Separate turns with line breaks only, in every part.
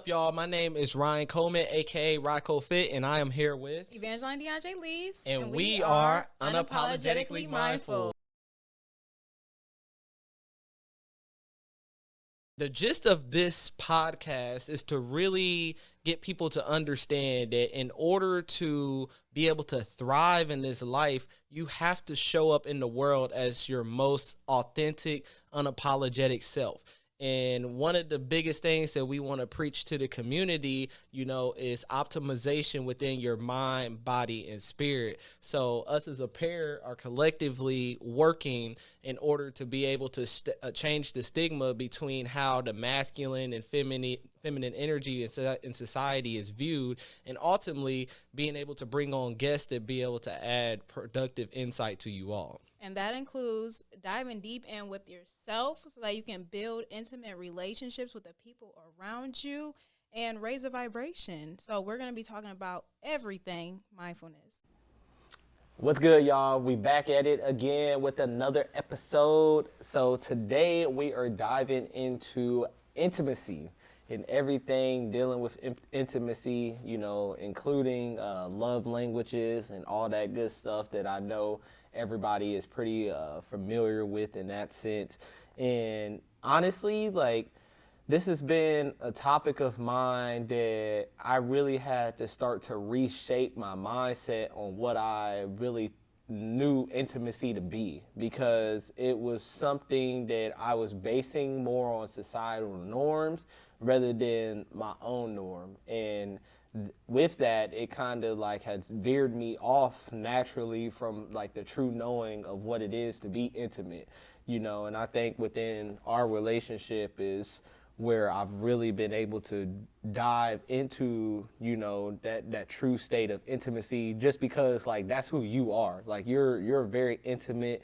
y'all? My name is Ryan Coleman, aka Rocco Fit, and I am here with
Evangeline DeAndre Lees.
and we are Unapologetically Mindful. The gist of this podcast is to really get people to understand that in order to be able to thrive in this life, you have to show up in the world as your most authentic, unapologetic self. And one of the biggest things that we want to preach to the community, is optimization within your mind, body, and spirit. So us as a pair are collectively working in order to be able to change the stigma between how the masculine and feminine energy in society is viewed, and ultimately being able to bring on guests that be able to add productive insight to you all.
And that includes diving deep in with yourself so that you can build intimate relationships with the people around you and raise a vibration. So we're going to be talking about everything mindfulness.
What's good, y'all? We back at it again with another episode. So today we are diving into intimacy and everything dealing with intimacy, including love languages and all that good stuff that I know everybody is pretty familiar with in that sense. And honestly, this has been a topic of mine that I really had to start to reshape my mindset on what I really knew intimacy to be, because it was something that I was basing more on societal norms rather than my own norm. And with that, it kind of has veered me off naturally from the true knowing of what it is to be intimate, and I think within our relationship is where I've really been able to dive into, that true state of intimacy, just because that's who you are. You're a very intimate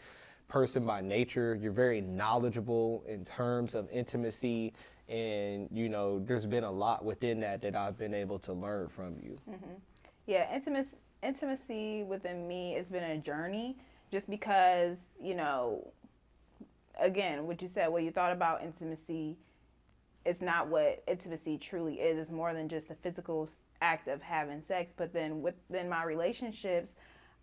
person by nature. You're very knowledgeable in terms of intimacy. And, there's been a lot within that I've been able to learn from you.
Mm-hmm. Yeah, intimacy within me has been a journey, just because, again, what you said, what you thought about intimacy, it's not what intimacy truly is. It's more than just the physical act of having sex. But then within my relationships,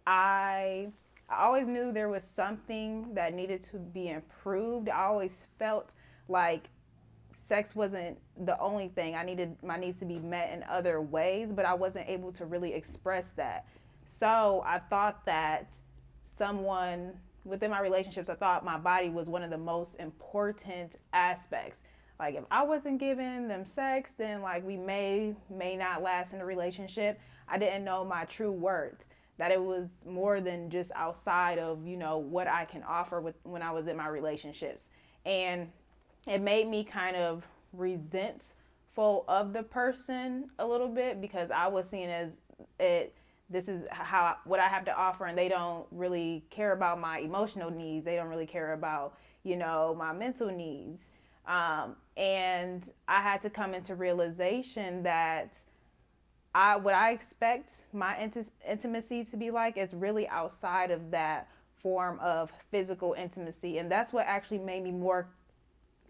I always knew there was something that needed to be improved. I always felt like sex wasn't the only thing. My needs to be met in other ways, but I wasn't able to really express that. So I thought that someone within my relationships, I thought my body was one of the most important aspects. If I wasn't giving them sex, then we may not last in a relationship. I didn't know my true worth, that it was more than just outside of, what I can offer when I was in my relationships. And it made me kind of resentful of the person a little bit, because I was seen as this is what I have to offer, and they don't really care about my emotional needs. They don't really care about, my mental needs. And I had to come into realization that what I expect my intimacy to be like is really outside of that form of physical intimacy. And that's what actually made me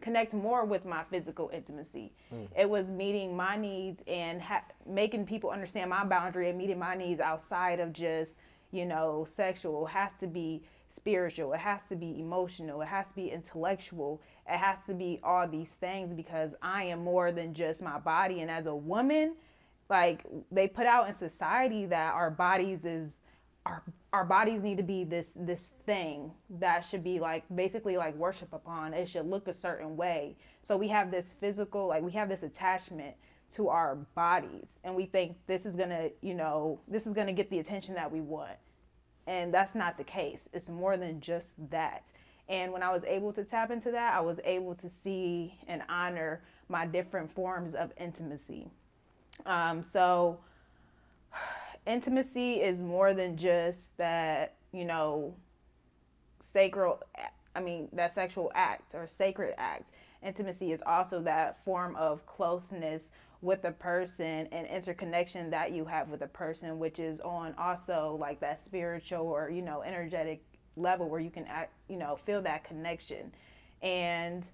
connect more with my physical intimacy. It was meeting my needs and making people understand my boundary, and meeting my needs outside of just, sexual. It has to be spiritual. It has to be emotional. It has to be intellectual. It has to be all these things, because I am more than just my body. And as a woman, they put out in society that our bodies need to be this thing that should be basically worship upon. It should look a certain way. So we have this physical, we have this attachment to our bodies, and we think this is gonna get the attention that we want. And that's not the case. It's more than just that. And when I was able to tap into that, I was able to see and honor my different forms of intimacy. So intimacy is more than just that, that sexual act or sacred act. Intimacy is also that form of closeness with a person and interconnection that you have with a person, which is on also that spiritual or, energetic level where you can feel that connection. And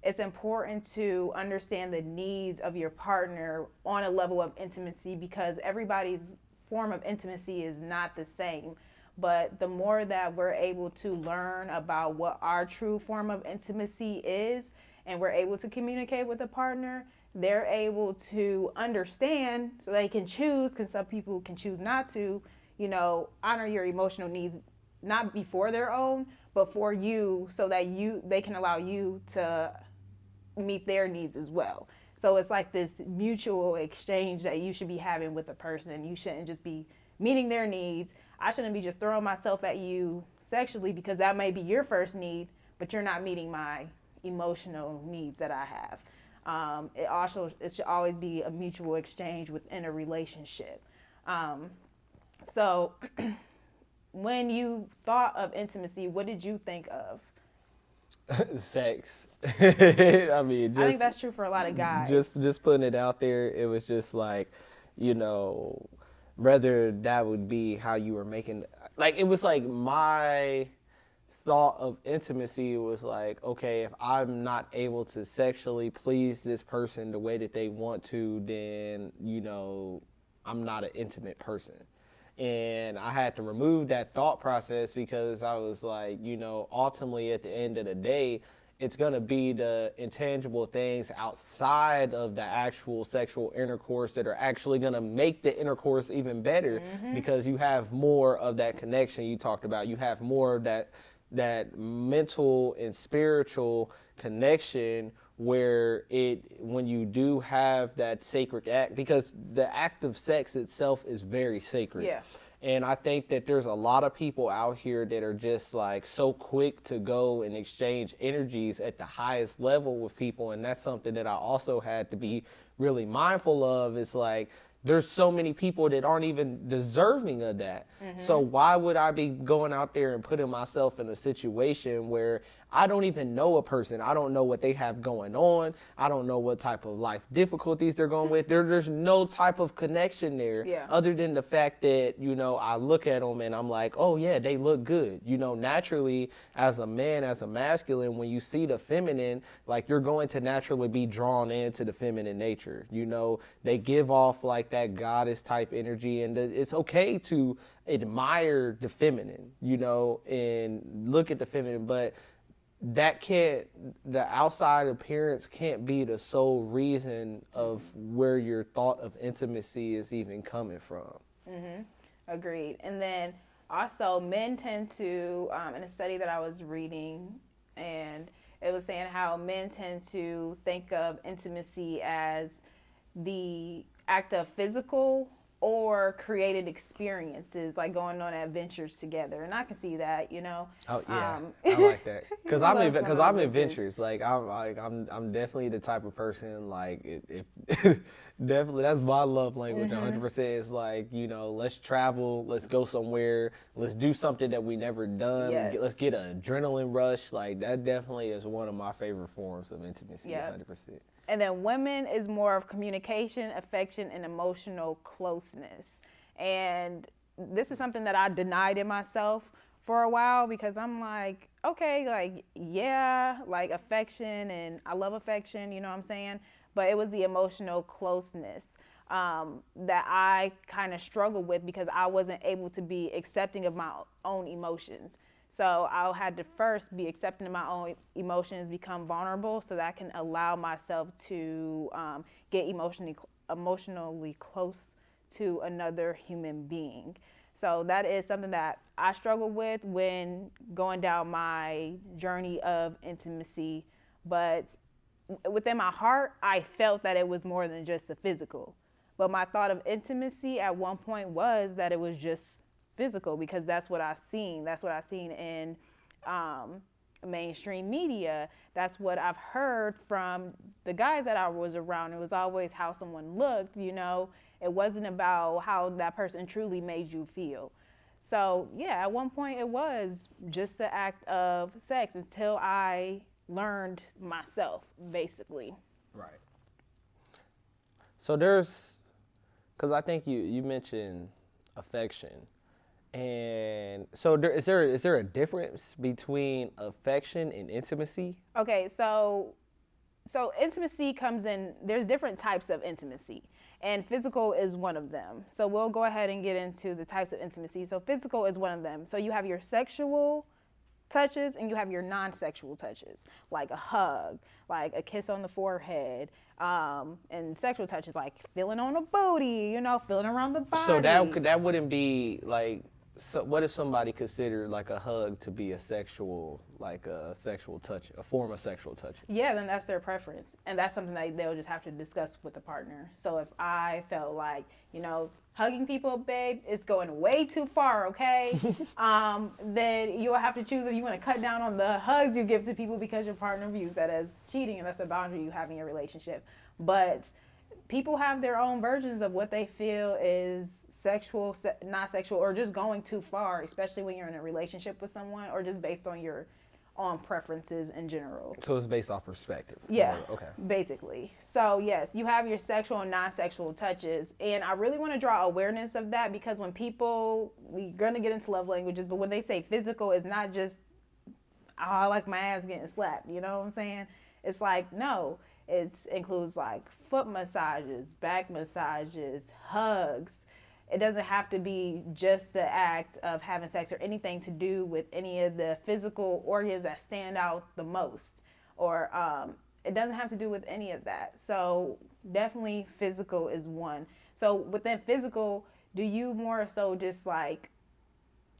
it's important to understand the needs of your partner on a level of intimacy, because everybody's form of intimacy is not the same. But the more that we're able to learn about what our true form of intimacy is, and we're able to communicate with a partner, they're able to understand so they can choose, because some people can choose not to, honor your emotional needs, not before their own, but for you, so that they can allow you to meet their needs as well. So it's like this mutual exchange that you should be having with a person. You shouldn't just be meeting their needs. I shouldn't be just throwing myself at you sexually, because that may be your first need, but you're not meeting my emotional needs that I have. It should always be a mutual exchange within a relationship. So when you thought of intimacy, what did you think of?
Sex. I mean,
I think that's true for a lot of guys.
Just putting it out there, it was just like, whether that would be how you were making, like, it was like my thought of intimacy was like, okay, if I'm not able to sexually please this person the way that they want to, then, I'm not an intimate person. And I had to remove that thought process, because I was like, ultimately at the end of the day, it's going to be the intangible things outside of the actual sexual intercourse that are actually going to make the intercourse even better, because you have more of that connection you talked about. You have more of that mental and spiritual connection, where when you do have that sacred act, because the act of sex itself is very sacred.
Yeah.
And I think that there's a lot of people out here that are just like so quick to go and exchange energies at the highest level with people. And that's something that I also had to be really mindful of. It's like, there's so many people that aren't even deserving of that. So why would I be going out there and putting myself in a situation where I don't even know a person? I don't know what they have going on. I don't know what type of life difficulties they're going with. There's no type of connection there, other than the fact that, I look at them and I'm like, oh yeah, they look good. Naturally, as a man, as a masculine, when you see the feminine, like, you're going to naturally be drawn into the feminine nature. They give off like that goddess type energy, and it's okay to admire the feminine, and look at the feminine, but the outside appearance can't be the sole reason of where your thought of intimacy is even coming from.
Agreed. And then also, men tend to, in a study that I was reading, and it was saying how men tend to think of intimacy as the act of physical or created experiences, like going on adventures together. And I can see that,
Oh yeah, I like that, because I'm
adventures.
adventures. Like, I'm definitely the type of person, like, if definitely that's my love language. 100% is like, let's travel, let's go somewhere, let's do something that we never done.
Yes.
Let's get an adrenaline rush. Like, that definitely is one of my favorite forms of intimacy.
Yeah.
100%.
And then women is more of communication, affection, and emotional closeness. And this is something that I denied in myself for a while, because I'm like, okay, like, yeah, like affection, and I love affection, you know what I'm saying? But it was the emotional closeness that I kind of struggled with, because I wasn't able to be accepting of my own emotions. So I had to first be accepting of my own emotions, become vulnerable, so that I can allow myself to get emotionally close to another human being. So that is something that I struggle with when going down my journey of intimacy. But within my heart, I felt that it was more than just the physical. But my thought of intimacy at one point was that it was just physical, because that's what I've seen. That's what I've seen in mainstream media. That's what I've heard from the guys that I was around. It was always how someone looked, It wasn't about how that person truly made you feel. So, yeah, at one point it was just the act of sex, until I learned myself, basically.
Right. So because I think you mentioned affection. And so is there a difference between affection and intimacy?
Okay, so So intimacy comes in, there's different types of intimacy, and physical is one of them. So we'll go ahead and get into the types of intimacy. So physical is one of them. So you have your sexual touches and you have your non-sexual touches, like a hug, like a kiss on the forehead, and sexual touches like feeling on a booty, feeling around the body.
So that wouldn't be like. So what if somebody considered like a hug to be a sexual touch, a form of sexual touch?
Yeah, then that's their preference, and that's something that they'll just have to discuss with the partner. So if I felt like, hugging people, babe, it's going way too far, okay? Then you'll have to choose if you want to cut down on the hugs you give to people because your partner views that as cheating, and that's a boundary you have in your relationship. But people have their own versions of what they feel is sexual, not sexual, or just going too far, especially when you're in a relationship with someone, or just based on your own preferences in general.
So it's based off perspective.
Yeah.
Okay.
Basically. So yes, you have your sexual and non-sexual touches, and I really want to draw awareness of that, because when we're gonna get into love languages, but when they say physical, it's not just, oh, I like my ass getting slapped. You know what I'm saying? It's like, no, it includes like foot massages, back massages, hugs. It doesn't have to be just the act of having sex or anything to do with any of the physical organs that stand out the most, or it doesn't have to do with any of that. So definitely physical is one. So within physical, do you more so just like,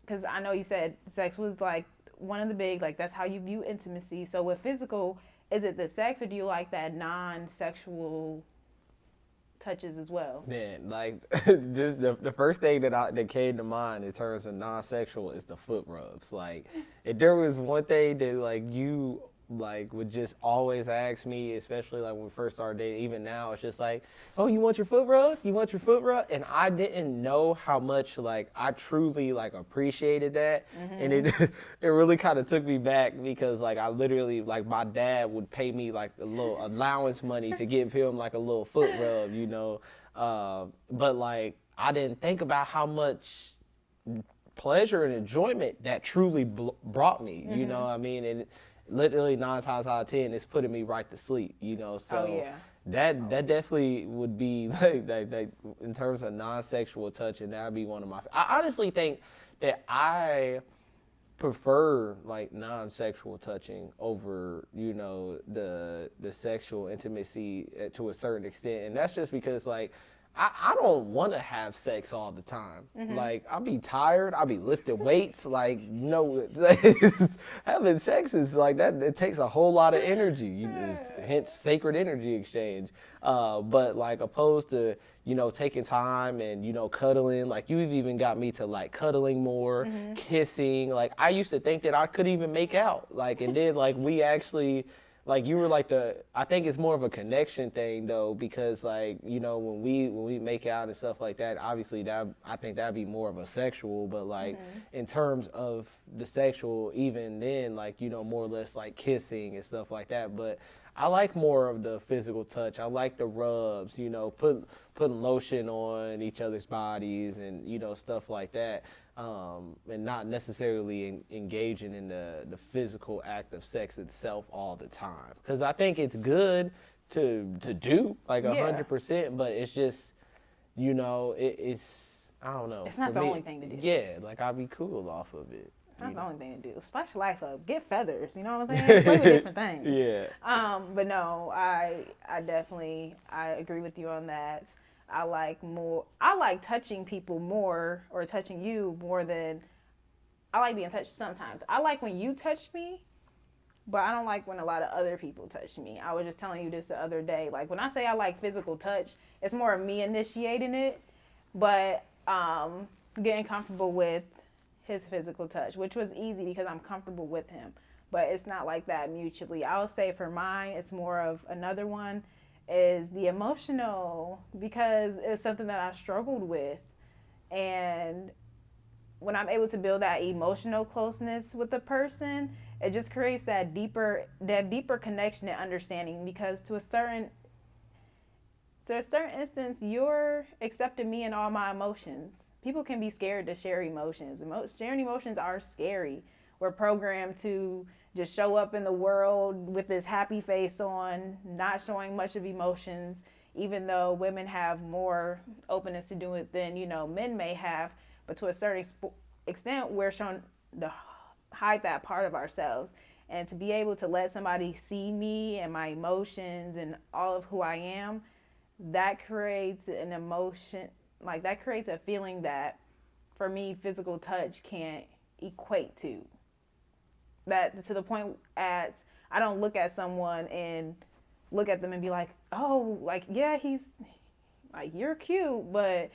because I know you said sex was like one of the big, like that's how you view intimacy. So with physical, is it the sex, or do you like that non-sexual touches as well?
Man, like just the first thing that came to mind in terms of non-sexual is the foot rubs. Like, if there was one thing that like you like would just always ask me, especially like when we first started dating, even now, it's just like, oh, you want your foot rub? You want your foot rub? And I didn't know how much like I truly like appreciated that. And it really kind of took me back, because like I literally, like my dad would pay me like a little allowance money to give him like a little foot rub, but like I didn't think about how much pleasure and enjoyment that truly brought me, you know what I mean? And literally 9 times out of 10, it's putting me right to sleep, so
Oh, yeah.
that definitely would be like in terms of non-sexual touching, that would be one of my, I honestly think that I prefer like non-sexual touching over the sexual intimacy to a certain extent, and that's just because like I don't want to have sex all the time. Like, I'll be tired. I'll be lifting weights. Like, having sex is like that. It takes a whole lot of energy. Hence, sacred energy exchange. But like, opposed to taking time and cuddling. Like, you've even got me to like cuddling more, kissing. Like, I used to think that I could even make out. Like, and then like we actually. Like, you were like I think it's more of a connection thing though, because like, when we make out and stuff like that, obviously I think that'd be more of a sexual, but like in terms of the sexual, even then, like, more or less like kissing and stuff like that. But I like more of the physical touch. I like the rubs, putting lotion on each other's bodies and, stuff like that. And not necessarily engaging in the physical act of sex itself all the time. Because I think it's good to do, like 100%, but it's just, it's, I don't know.
It's not the only thing to do.
Yeah, like I'd be cool off of it.
That's the only thing to do. Spice your life up. Get feathers. You know what I'm saying? Play with different things.
Yeah.
But no, I definitely, I agree with you on that. I like touching people more, or touching you more than I like being touched sometimes. I like when you touch me, but I don't like when a lot of other people touch me. I was just telling you this the other day. Like, when I say I like physical touch, it's more of me initiating it, but getting comfortable with his physical touch, which was easy because I'm comfortable with him. But it's not like that mutually. I'll say for mine, it's more of another one is the emotional, because it's something that I struggled with. And when I'm able to build that emotional closeness with a person, it just creates that deeper connection and understanding, because to a certain instance, you're accepting me and all my emotions. People can be scared to share emotions. Sharing emotions are scary. We're programmed to just show up in the world with this happy face on, not showing much of emotions, even though women have more openness to do it than, men may have. But to a certain extent, we're shown to hide that part of ourselves. And to be able to let somebody see me and my emotions and all of who I am, that creates an emotion, like that creates a feeling that, for me, physical touch can't equate to. That to the point at I don't look at someone and look at them and be like, oh, like, yeah, he's like, you're cute, but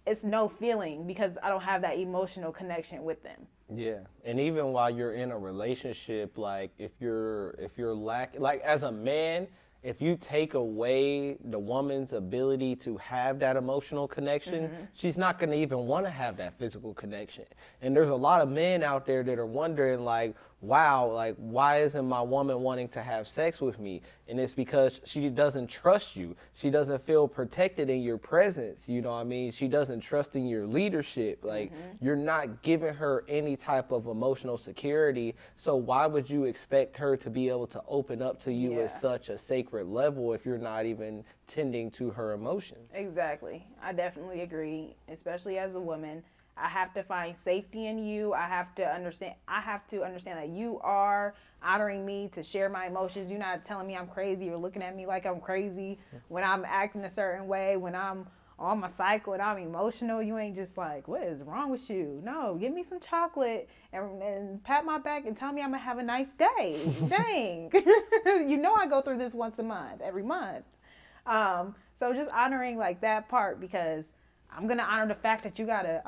it's no feeling because I don't have that emotional connection with them.
Yeah, and even while you're in a relationship, like if you're like as a man, if you take away the woman's ability to have that emotional connection, she's not going to even want to have that physical connection. And there's a lot of men out there that are wondering, like, wow, like, why isn't my woman wanting to have sex with me? And it's because she doesn't trust you. She doesn't feel protected in your presence. You know what I mean? She doesn't trust in your leadership. Like, you're not giving her any type of emotional security. So why would you expect her to be able to open up to you at such a sacred level if you're not even tending to her emotions?
Exactly. I definitely agree, especially as a woman. I have to find safety in you. I have to understand that you are honoring me to share my emotions. You're not telling me I'm crazy or looking at me like I'm crazy when I'm acting a certain way, when I'm on my cycle and I'm emotional. You ain't just like, what is wrong with you? No, give me some chocolate and pat my back and tell me I'm gonna have a nice day. Dang. I go through this once a month, every month. So just honoring like that part, because I'm gonna honor the fact that you gotta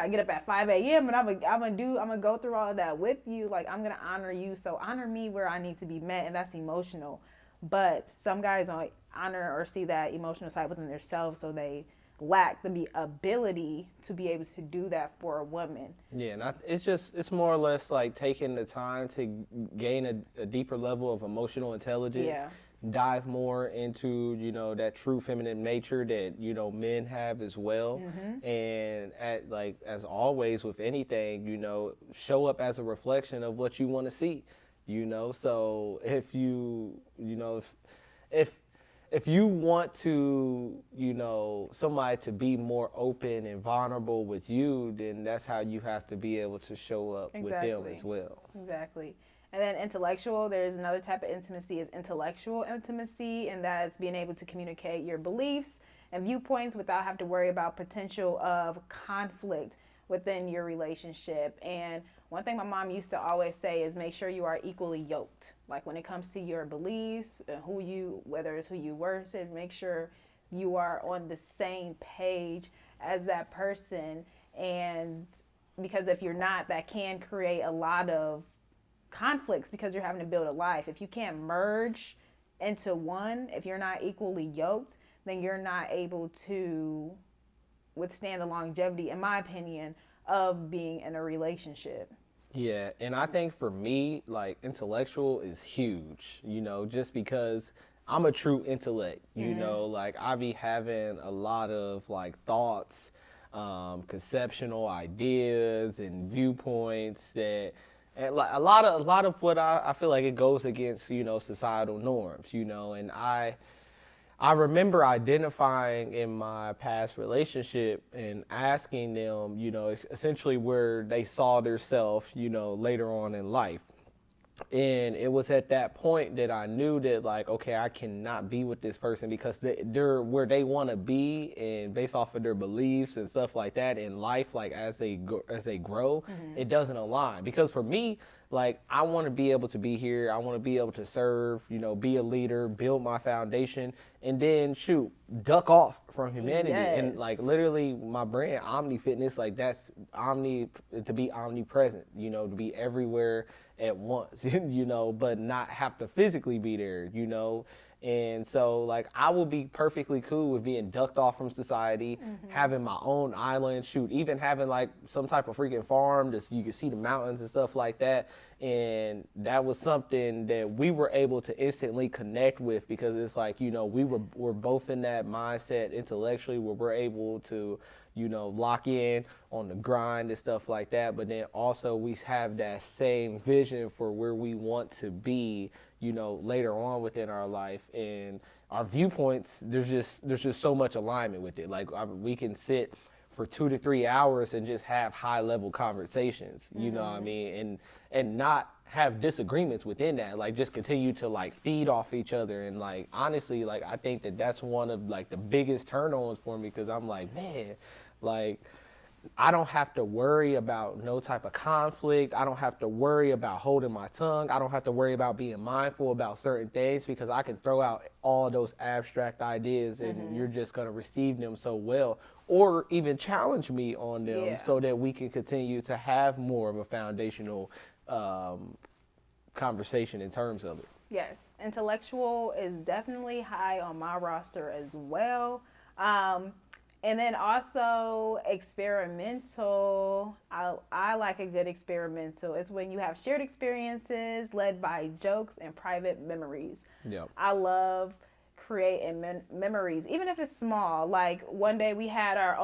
get up at 5 a.m. and I'm gonna go through all of that with you. Like, I'm gonna honor you, so honor me where I need to be met, and that's emotional. But some guys don't honor or see that emotional side within themselves, so they lack the ability to be able to do that for a woman.
Yeah, and it's more or less like taking the time to gain a deeper level of emotional intelligence.
Yeah.
Dive more into, that true feminine nature that, men have as well. And as always with anything, show up as a reflection of what you want to see, So if if you want to, somebody to be more open and vulnerable with you, then that's how you have to be able to show up with them as well.
Exactly. And then intellectual, there's another type of intimacy, is intellectual intimacy, and that's being able to communicate your beliefs and viewpoints without having to worry about potential of conflict within your relationship. And one thing my mom used to always say is make sure you are equally yoked. Like, when it comes to your beliefs, whether it's who you worship, make sure you are on the same page as that person. And because if you're not, that can create a lot of conflicts, because you're having to build a life. If you can't merge into one, if you're not equally yoked, then you're not able to withstand the longevity, in my opinion, of being in a relationship.
Yeah, and I think for me, like, intellectual is huge, just because I'm a true intellect, like, I be having a lot of like thoughts, conceptual ideas and viewpoints that, and like a lot of what I feel like it goes against, societal norms, and I remember identifying in my past relationship and asking them, essentially where they saw themselves, later on in life. And it was at that point that I knew that, like, okay, I cannot be with this person because they're where they want to be, and based off of their beliefs and stuff like that in life, like as they grow, it doesn't align. Because for me, like, I want to be able to be here. I want to be able to serve, be a leader, build my foundation, and then duck off from humanity.
Yes.
And like, literally my brand, Omni Fitness, like, that's to be omnipresent, to be everywhere at once, but not have to physically be there, And so, like, I would be perfectly cool with being ducked off from society, having my own island, shoot, even having like some type of freaking farm just you can see the mountains and stuff like that. And that was something that we were able to instantly connect with, because it's like, we're both in that mindset intellectually where we're able to, lock in on the grind and stuff like that. But then also we have that same vision for where we want to be, later on within our life. And our viewpoints, there's just so much alignment with it. Like, we can sit for 2 to 3 hours and just have high level conversations, you know what I mean? And not have disagreements within that, like just continue to like feed off each other. And like, honestly, like I think that that's one of like the biggest turn-ons for me, because I'm like, man, like I don't have to worry about no type of conflict. I don't have to worry about holding my tongue. I don't have to worry about being mindful about certain things, because I can throw out all those abstract ideas and you're just going to receive them so well, or even challenge me on them so that we can continue to have more of a foundational conversation in terms of it.
Yes, intellectual is definitely high on my roster as well. And then also experimental. I like a good experimental. It's when you have shared experiences led by jokes and private memories.
Yep.
I love creating memories, even if it's small. Like one day we had our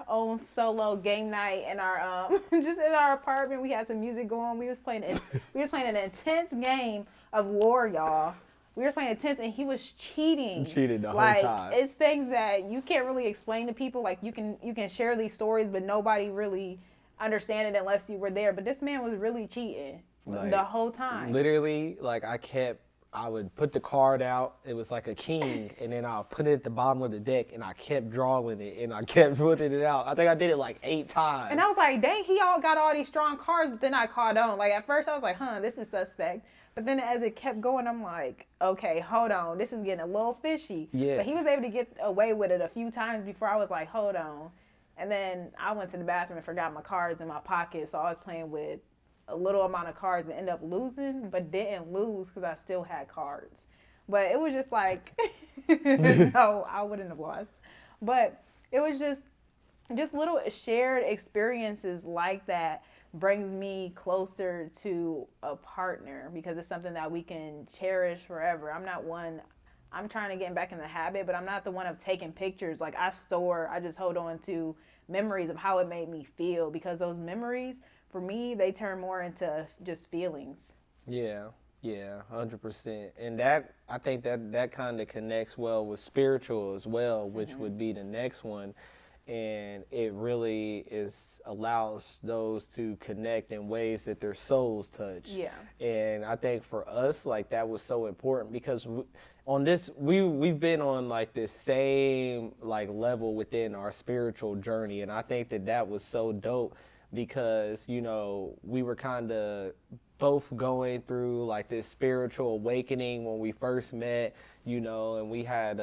own solo game night in our just in our apartment. We had some music going. We was playing an intense game of war, y'all. We were playing intense, and he was cheating.
Cheated the whole time.
It's things that you can't really explain to people. Like you can share these stories, but nobody really understand it unless you were there. But this man was really cheating the whole time.
Literally, like I would put the card out. It was like a king, and then I'll put it at the bottom of the deck, and I kept drawing it, and I kept putting it out. I think I did it like 8 times.
And I was like, dang, he all got all these strong cards, but then I caught on. Like at first I was like, this is suspect. But then as it kept going, I'm like, okay, hold on. This is getting a little fishy.
Yeah.
But he was able to get away with it a few times before I was like, hold on. And then I went to the bathroom and forgot my cards in my pocket. So I was playing with a little amount of cards and ended up losing, but didn't lose because I still had cards. But it was just like, no, I wouldn't have lost. But it was just little shared experiences like that brings me closer to a partner, because it's something that we can cherish forever. I'm trying to get back in the habit, but I'm not the one of taking pictures. Like I just hold on to memories of how it made me feel, because those memories, for me, they turn more into just feelings.
Yeah, 100%. And that, I think that kind of connects well with spiritual as well, which would be the next one. And it really allows those to connect in ways that their souls touch.
Yeah.
And I think for us, like that was so important, because we've been on like this same like level within our spiritual journey. And I think that was so dope, because, we were kind of both going through like this spiritual awakening when we first met, and we had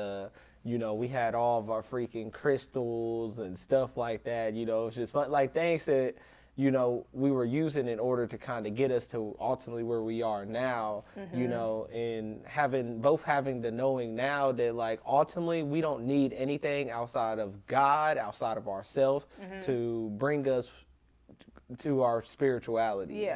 we had all of our freaking crystals and stuff like that. It's just fun, like things that, we were using in order to kind of get us to ultimately where we are now, and having the knowing now that like ultimately we don't need anything outside of God, outside of ourselves to bring us to our spirituality,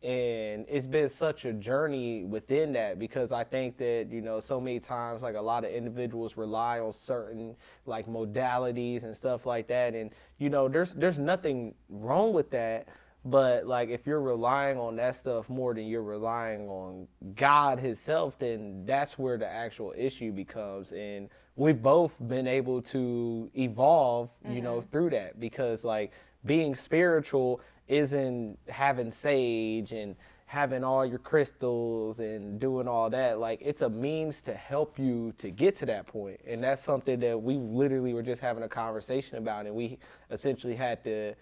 And it's been such a journey within that, because I think that, so many times, like a lot of individuals rely on certain like modalities and stuff like that. And, there's nothing wrong with that. But like, if you're relying on that stuff more than you're relying on God himself, then that's where the actual issue becomes. And we've both been able to evolve, through that, because like being spiritual isn't having sage and having all your crystals and doing all that. Like, it's a means to help you to get to that point. And that's something that we literally were just having a conversation about, and we essentially had to,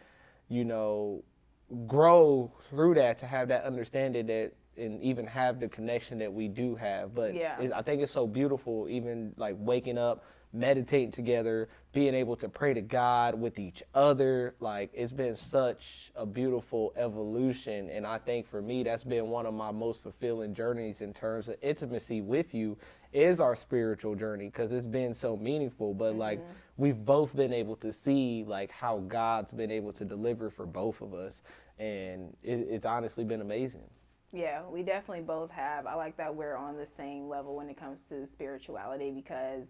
grow through that to have that understanding that, and even have the connection that we do have. But I think it's so beautiful, even like waking up meditating together, being able to pray to God with each other. Like, it's been such a beautiful evolution. And I think for me, that's been one of my most fulfilling journeys in terms of intimacy with you, is our spiritual journey, because it's been so meaningful. But like, we've both been able to see like how God's been able to deliver for both of us. And it's honestly been amazing.
Yeah, we definitely both have. I like that we're on the same level when it comes to spirituality, because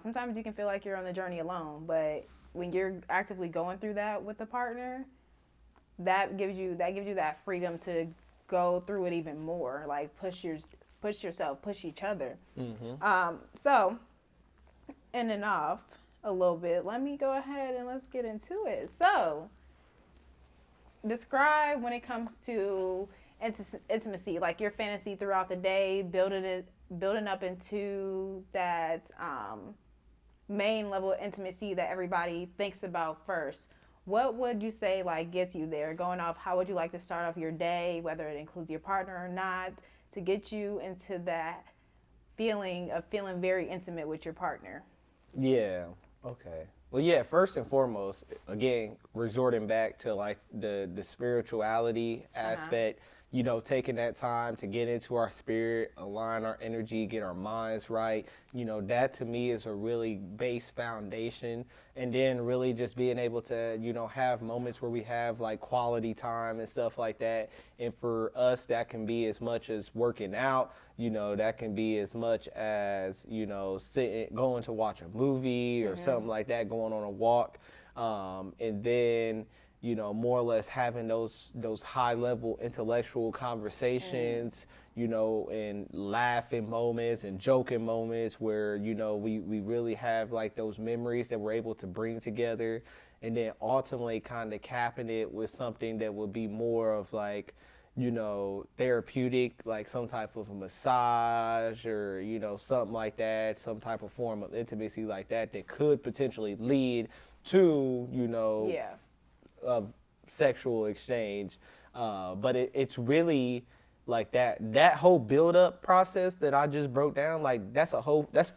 sometimes you can feel like you're on the journey alone, but when you're actively going through that with a partner, that gives you that freedom to go through it even more, like push yourself, push each other. So, in and off a little bit, let me go ahead and let's get into it. So, describe when it comes to intimacy, like your fantasy throughout the day, building up into that main level of intimacy that everybody thinks about first. What would you say like gets you there? Going off, how would you like to start off your day, whether it includes your partner or not, to get you into that feeling of feeling very intimate with your partner?
Yeah. Okay. Well, yeah, first and foremost, again, resorting back to like the spirituality aspect, taking that time to get into our spirit, align our energy, get our minds right, that to me is a really base foundation. And then really just being able to, have moments where we have like quality time and stuff like that. And for us, that can be as much as working out, that can be as much as, sitting, going to watch a movie or something like that, going on a walk. And then, more or less having those high level intellectual conversations, and laughing moments and joking moments where, we really have like those memories that we're able to bring together, and then ultimately kind of capping it with something that would be more of like, therapeutic, like some type of a massage or, something like that, some type of form of intimacy like that could potentially lead to, of sexual exchange. But it's really like that whole build up process that I just broke down, like that's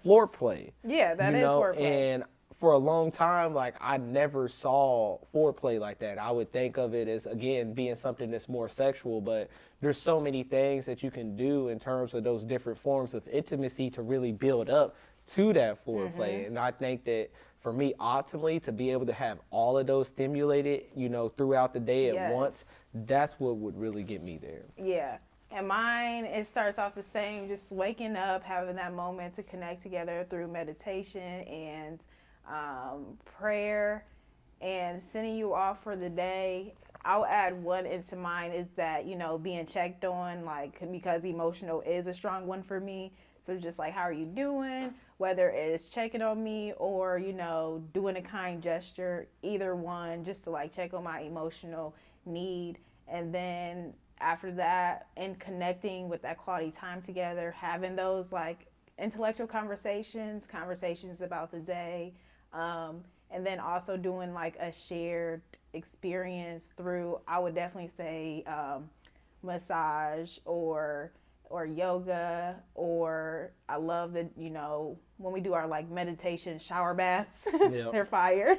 floor play.
Yeah, that is foreplay.
And for a long time, like I never saw foreplay like that. I would think of it as, again, being something that's more sexual, but there's so many things that you can do in terms of those different forms of intimacy to really build up to that foreplay. And I think that for me, optimally, to be able to have all of those stimulated, throughout the day at once, that's what would really get me there.
Yeah. And mine, it starts off the same, just waking up, having that moment to connect together through meditation and prayer, and sending you off for the day. I'll add one into mine is that, being checked on, like, because emotional is a strong one for me. So just like, how are you doing? Whether it's checking on me or, doing a kind gesture, either one, just to like check on my emotional need. And then after that, and connecting with that quality time together, having those like intellectual conversations about the day. And then also doing like a shared experience through, I would definitely say, massage or yoga, or I love that, when we do our like meditation shower baths, they're fire.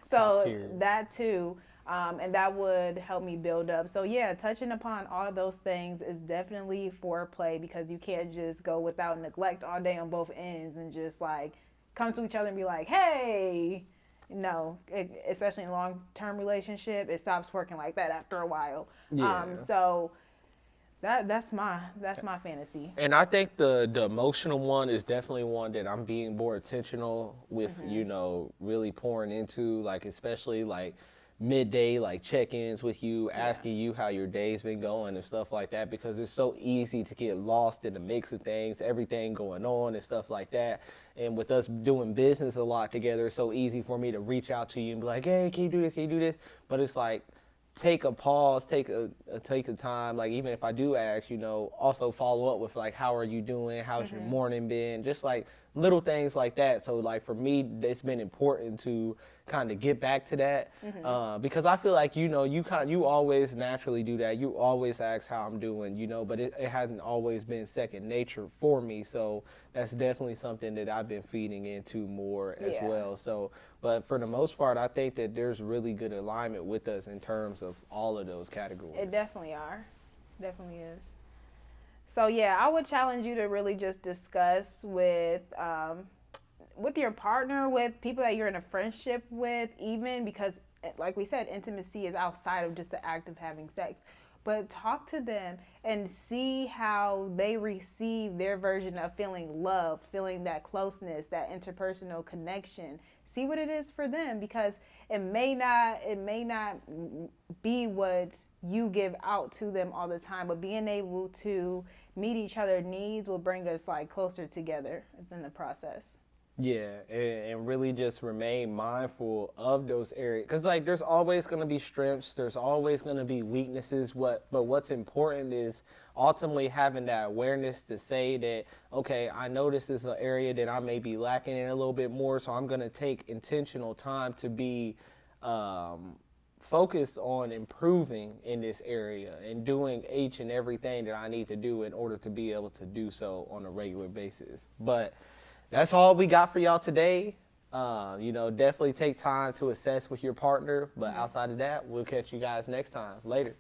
So that too, and that would help me build up. So yeah, touching upon all of those things is definitely foreplay, because you can't just go without neglect all day on both ends and just like come to each other and be like, hey, especially in a long-term relationship, it stops working like that after a while. So that's my fantasy.
And I think the emotional one is definitely one that I'm being more intentional with, really pouring into, like, especially like midday, like check-ins with you, asking you how your day's been going and stuff like that, because it's so easy to get lost in the mix of things, everything going on and stuff like that. And with us doing business a lot together, it's so easy for me to reach out to you and be like, hey, can you do this? Can you do this? But it's like, take a pause, take a time, like even if I do ask, also follow up with like, how are you doing? How's your morning been? Just like little things like that. So like for me, it's been important to kind of get back to that because I feel like you always naturally do that. You always ask how I'm doing, but it hasn't always been second nature for me. So that's definitely something that I've been feeding into more as well. So, but for the most part, I think that there's really good alignment with us in terms of all of those categories.
It definitely is. So yeah, I would challenge you to really just discuss with your partner, with people that you're in a friendship with, even because, like we said, intimacy is outside of just the act of having sex. But talk to them and see how they receive their version of feeling love, feeling that closeness, that interpersonal connection. See what it is for them, because it may not be what you give out to them all the time, but being able to meet each other's needs will bring us like closer together in the process.
Yeah, and really just remain mindful of those areas. Because, like, there's always going to be strengths. There's always going to be weaknesses. But what's important is ultimately having that awareness to say that, okay, I know this is an area that I may be lacking in a little bit more, so I'm going to take intentional time to be focused on improving in this area and doing each and everything that I need to do in order to be able to do so on a regular basis. But that's all we got for y'all today. Definitely take time to assess with your partner. But outside of that, we'll catch you guys next time. Later.